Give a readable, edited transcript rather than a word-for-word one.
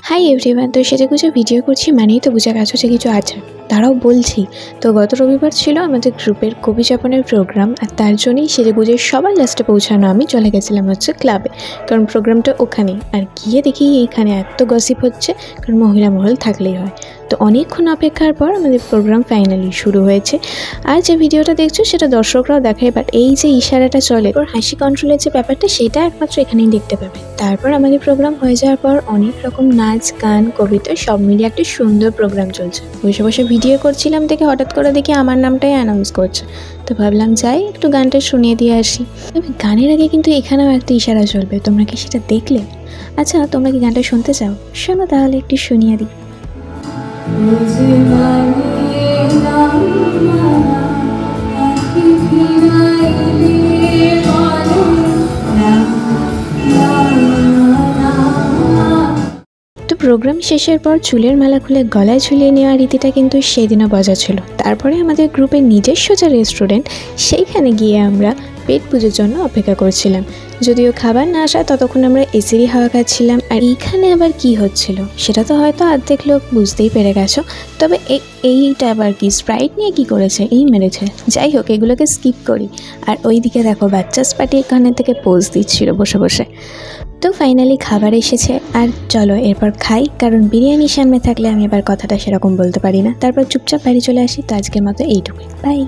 Hi everyone, তো সেজেগুজে video করছি মানেই তো বুঝে গেছো যে কিছু আছে। তারাও বলছি তো গত রবিবার ছিল আমাদের গ্রুপের কবি যাপনের প্রোগ্রাম, আর তার জন্যই সেজেগুজে সবার লাস্টে পৌঁছানো আমি চলে গেছিলাম ক্লাবে, কারণ প্রোগ্রামটা ওখানেই। আর গিয়ে দেখি এইখানে এত গসিপ হচ্ছে, কারণ মহিলা মহল থাকলেই হয়। তো অনেকক্ষণ অপেক্ষার পর আমাদের প্রোগ্রাম ফাইনালি শুরু হয়েছে। আর যে ভিডিওটা দেখছো সেটা দর্শকরাও দেখায়, বাট এই যে ইশারাটা চলে ওর হাসি কন্ট্রোলের যে ব্যাপারটা, সেটা একমাত্র এখানেই দেখতে পাবে। তারপর আমাদের প্রোগ্রাম হয়ে যাওয়ার পর অনেক রকম নাচ গান কবিতা সব মিলিয়ে একটা সুন্দর প্রোগ্রাম চলছে। বসে বসে ভিডিও করছিলাম দেখে হঠাৎ করে দেখি আমার নামটাই অ্যানাউন্স করছে। তো ভাবলাম যাই একটু গানটা শুনিয়ে দিয়ে আসি। তবে গানের আগে কিন্তু এখানেও একটা ইশারা চলবে, তোমরা কি সেটা দেখলে? আচ্ছা, তোমরা কি গানটা শুনতে চাও? শোনো তাহলে একটু শুনিয়ে দিই। তো প্রোগ্রাম শেষের পর চুলের মালা খুলে গলায় ঝুলিয়ে নেওয়ার রীতিটা কিন্তু সেদিনও বজা ছিল। তারপরে আমাদের গ্রুপের নিজস্ব যে রেস্টুরেন্ট, সেইখানে গিয়ে আমরা পেট পুজোর জন্য অপেক্ষা করছিলাম। যদিও খাবার না আসা ততক্ষণ আমরা এসিরই হাওয়া খাচ্ছিলাম। আর এইখানে আবার কি হচ্ছিল সেটা তো হয়তো অর্ধেক লোক বুঝতেই পেরে গেছো। তবে এইটা আবার কি স্প্রাইট নিয়ে কি করেছে, এই মেরেছে। যাই হোক, এগুলোকে স্কিপ করি। আর ওইদিকে দেখো বাচ্চা স্পাটি এখানে থেকে পোজ দিচ্ছিল বসে বসে। তো ফাইনালি খাবার এসেছে, আর চলো এরপর খাই, কারণ বিরিয়ানির সামনে থাকলে আমি এবার কথাটা সেরকম বলতে পারি না। তারপর চুপচাপ বাড়ি চলে আসি। তো আজকের মতো এইটুকুই, বাই।